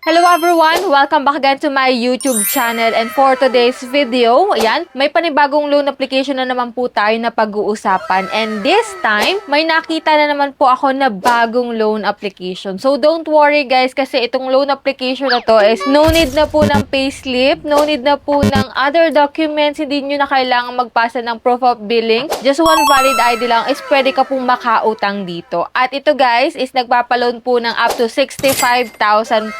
Hello everyone! Welcome back again to my YouTube channel, and for today's video, ayan, may panibagong loan application na naman po tayo na pag-uusapan, and this time, may nakita na naman po ako na bagong loan application. So don't worry guys, kasi itong loan application na to is no need na po ng payslip, no need na po ng other documents, hindi nyo na kailangan magpasa ng proof of billing. Just one valid ID lang is pwede ka pong makautang dito. At ito guys is nagpapaloan po ng up to 65,000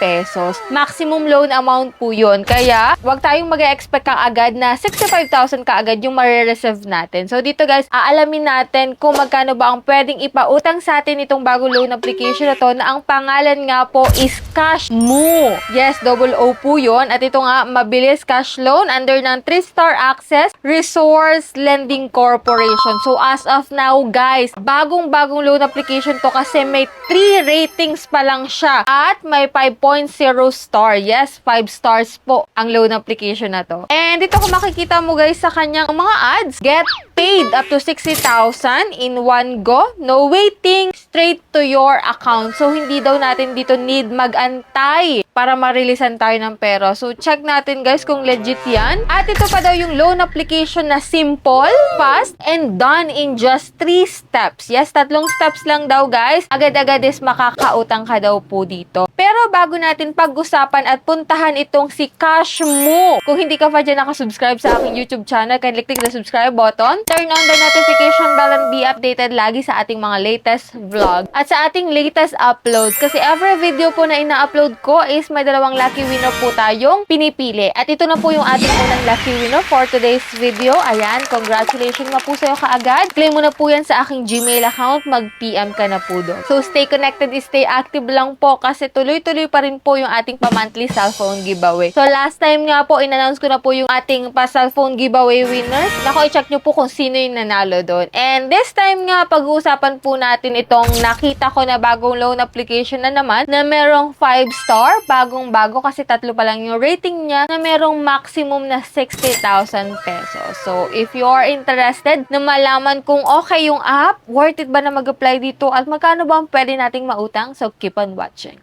pesos. Maximum loan amount po yun. Kaya, wag tayong mag-expect kaagad na 65,000 kaagad yung marireceive natin. So, dito guys, aalamin natin kung magkano ba ang pwedeng ipautang sa atin itong bagong loan application na to, na ang pangalan nga po is Cashmoo. Yes, double O po yun. At ito nga, mabilis cash loan under ng 3-star access Resource Lending Corporation. So, as of now, guys, bagong-bagong loan application to kasi may 3 ratings pa lang siya. At may 5.0 star. Yes, 5 stars po ang loan application na to. And dito kung makikita mo guys sa kanyang mga ads, get paid up to 60,000 in one go. No waiting, straight to your account. So, hindi daw natin dito need mag-antay para marilisan tayo ng pera. So, check natin guys kung legit yan. At ito pa daw yung loan application na simple, fast, and done in just 3 steps. Yes, 3 steps lang daw guys. Agad-agad is makakautang ka daw po dito. Pero bago natin pag-usapan at puntahan itong si Cashmoo, kung hindi ka pa dyan nakasubscribe sa aking YouTube channel, kindly click the subscribe button, turn on the notification bell, and be updated lagi sa ating mga latest vlog at sa ating latest uploads. Kasi every video po na ina-upload ko is may 2 lucky winner po tayong pinipili. At ito na po yung ating unang lucky winner for today's video. Ayan, congratulations na po sa'yo kaagad. Claim mo na po yan sa aking Gmail account. Mag-PM ka na po doon. So, stay connected, stay active lang po kasi tuloy-tuloy pa rin po yung ating pa-monthly cellphone giveaway. So, last time nga po, in-announce ko na po yung ating pa-cellphone giveaway winners. Nako, i-check nyo po kung sino yung nanalo doon. And this time nga, pag-uusapan po natin itong nakita ko na bagong loan application na naman na merong 5-star, bagong-bago kasi 3 pa lang yung rating niya, na merong maximum na 60,000 pesos. So, if you are interested na malaman kung okay yung app, worth it ba na mag-apply dito at magkano ba ang pwede nating mautang? So, keep on watching.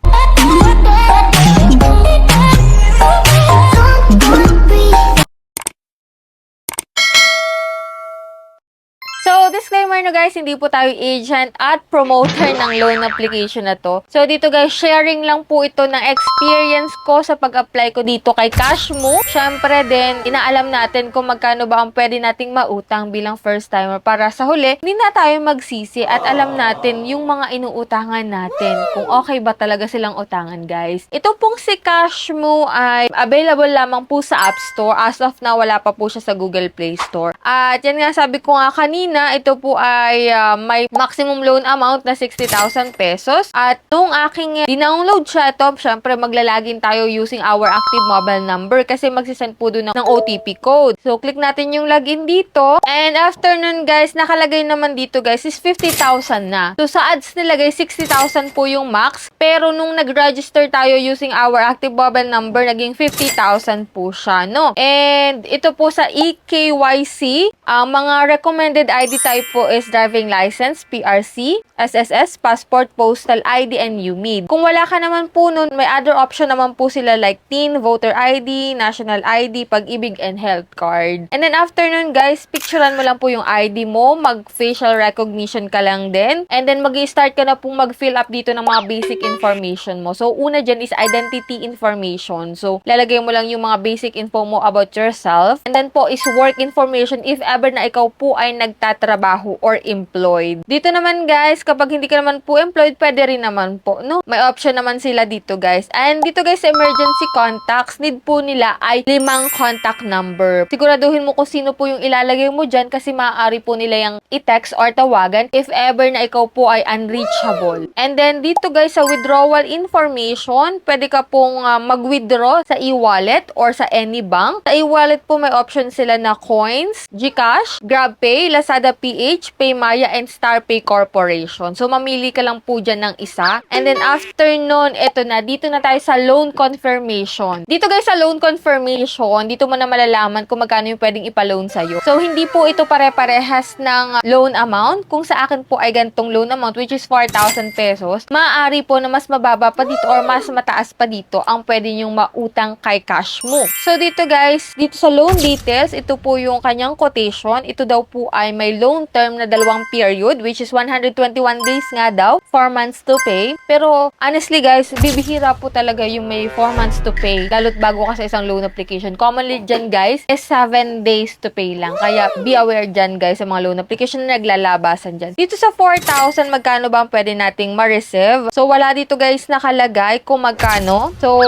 So, disclaimer na guys, hindi po tayo agent at promoter ng loan application na to. So, dito guys, sharing lang po ito ng experience ko sa pag-apply ko dito kay Cashmoo. Syempre din, inaalam natin kung magkano ba ang pwede nating mautang bilang first timer para sa huli, hindi na tayo magsisi at alam natin yung mga inuutangan natin kung okay ba talaga silang utangan guys. Ito pong si Cashmoo ay available lamang po sa App Store. As of now, wala pa po siya sa Google Play Store. At yan nga, sabi ko nga kanina, ito po ay may maximum loan amount na 60,000 pesos. At nung aking dinownload siya, ito, syempre maglalagin tayo using our active mobile number kasi magsisend po doon ng OTP code. So, click natin yung login dito. And after nun guys, nakalagay naman dito guys is 50,000 na. So, sa ads nilagay 60,000 po yung max. Pero nung nag-register tayo using our active mobile number, naging 50,000 po siya, no? And ito po sa eKYC, mga recommended ID type po is driving license, PRC, SSS, passport, postal ID, and UMID. Kung wala ka naman po nun, may other option naman po sila like TIN, voter ID, national ID, pag-ibig, and health card. And then after nun guys, picturean mo lang po yung ID mo, mag-facial recognition ka lang din, and then mag-i-start ka na pong mag-fill up dito ng mga basic information mo. So, una dyan is identity information. So, lalagay mo lang yung mga basic info mo about yourself. And then po is work information if ever na ikaw po ay nagtatrabaho or employed. Dito naman guys, kapag hindi ka naman po employed, pwede rin naman po, no? May option naman sila dito guys. And dito guys, emergency contacts, need po nila ay 5 contact number. Siguraduhin mo kung sino po yung ilalagay mo dyan kasi maaari po nila yung i-text or tawagan if ever na ikaw po ay unreachable. And then dito guys, sa withdrawal information, pwede ka pong mag-withdraw sa e-wallet or sa any bank. Sa e-wallet po may option sila na Coins, GCash, GrabPay, Lazada PH, PayMaya, and StarPay Corporation. application. So, mamili ka lang po dyan ng isa. And then, after nun, eto na, dito na tayo sa loan confirmation. Dito guys, sa loan confirmation, dito mo na malalaman kung magkano yung pwedeng ipaloan sa'yo. So, hindi po ito pare-parehas ng loan amount. Kung sa akin po ay gantong loan amount, which is 4,000 pesos, maaari po na mas mababa pa dito or mas mataas pa dito ang pwede nyong mautang kay Cashmo. So, dito guys, dito sa loan details, ito po yung kanyang quotation. Ito daw po ay may loan term na 2 period, which is 121 days nga daw, 4 months to pay. Pero, honestly guys, bibihira po talaga yung may 4 months to pay, lalo't bago ka sa isang loan application. Commonly dyan guys, is 7 days to pay lang. Kaya, be aware dyan guys sa mga loan application na naglalabasan dyan. Dito sa 4,000, magkano ba ang pwede nating ma-receive? So, wala dito guys nakalagay kung magkano. So,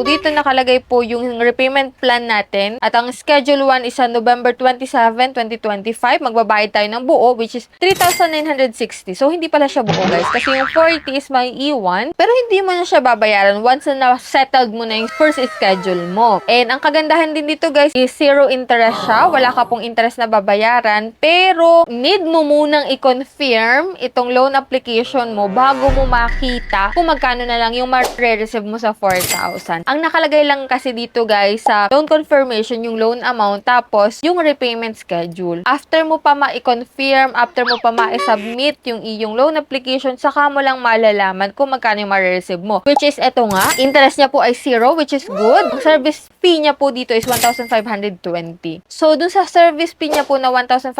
dito nakalagay po yung repayment plan natin. At ang schedule 1 is sa November 27, 2025. Magbabayad tayo ng buo, which is 3,960. So, hindi pala siya buo guys. Kasi yung 40 is may iwan. Pero hindi mo na siya babayaran once na settled mo na yung first schedule mo. And ang kagandahan din dito guys is 0 interest siya. Wala ka pong interest na babayaran. Pero, need mo munang i-confirm itong loan application mo bago mo makita kung magkano na lang yung ma-receive mo sa 4,000. Ang nakalagay lang kasi dito guys sa loan confirmation yung loan amount tapos yung repayment schedule. After mo pa ma-confirm, after mo pa ma-submit yung iyong loan application, saka mo lang malalaman kung magkano yung ma-receive mo. Which is eto nga, interest niya po ay 0, which is good. Ang service fee niya po dito is 1,520. So, dun sa service fee niya po na 1,520,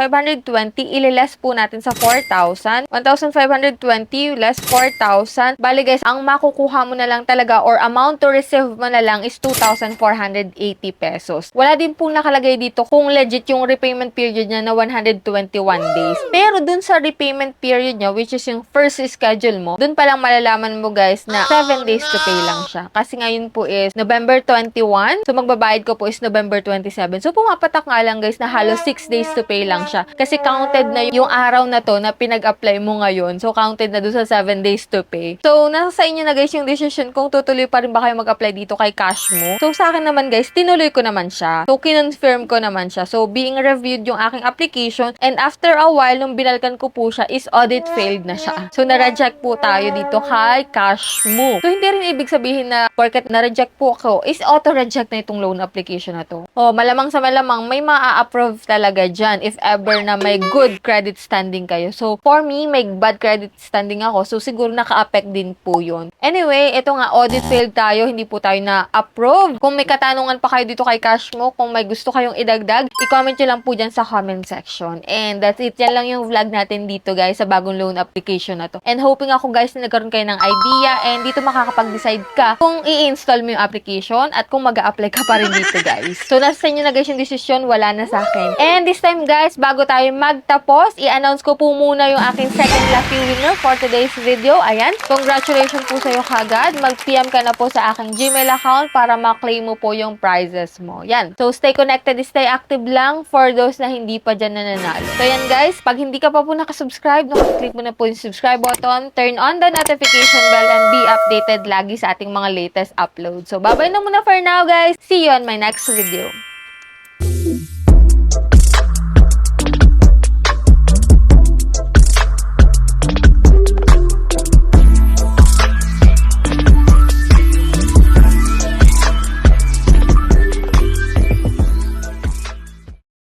ililess po natin sa 4,000. 1,520 less 4,000. Bali guys, ang makukuha mo na lang talaga or amount to receive mo na lang is 2,480 pesos. Wala din pong nakalagay dito kung legit yung repayment period niya na 121 days. Pero dun sa repayment period niya, which is yung first schedule mo, dun pa lang malalaman mo guys na 7 days to pay lang siya. Kasi ngayon po is November 21. So, magbabayad ko po is November 27. So, pumapatak nga lang guys na halos 6 days to pay lang siya. Kasi counted na yung araw na to na pinag-apply mo ngayon. So, counted na doon sa 7 days to pay. So, nasa sa inyo na guys yung decision kung tutuloy pa rin ba kayo mag-apply dito kay Cashmo. So, sa akin naman guys, tinuloy ko naman siya. So, kinonfirm ko naman siya. So, being reviewed yung aking application and after a while, nung binalkan ko po siya, is audit failed na siya. So, na-reject po tayo dito kay Cashmo. So, hindi rin ibig sabihin na porket na-reject po ako, is auto-reject na itong loan application na to. Oh, malamang sa malamang, may maa-approve talaga dyan if ever na may good credit standing kayo. So, for me, may bad credit standing ako. So, siguro naka-affect din po yun. Anyway, ito nga, audit failed tayo. Hindi po tayo na-approve. Kung may katanungan pa kayo dito kay Cashmo, kung may gusto kayong idagdag, i-comment nyo lang po dyan sa comment section. And that's it. Yan lang yung vlog natin dito, guys, sa bagong loan application na to. And hoping ako, guys, na nagkaroon kayo ng idea and dito makakapag-decide ka kung i-install mo yung application at kung mag-a-apply ka pa rin dito, guys. So, nasa inyo na, guys, yung decision. Wala na sa akin. And this time, guys, bago tayo magtapos, i-announce ko po muna yung aking second lucky winner for today's video. Ayan. Congratulations po sa'yo kagad. Mag-PM ka na po sa aking Gmail account para ma-claim mo po yung prizes mo. Yan. So, stay connected, stay active lang for those na hindi pa dyan nananalo. So, yan guys. Pag hindi ka pa po nakasubscribe, click mo na po yung subscribe button, turn on the notification bell, and be updated lagi sa ating mga latest uploads. So, bye-bye na muna for now, guys. See you on my next video.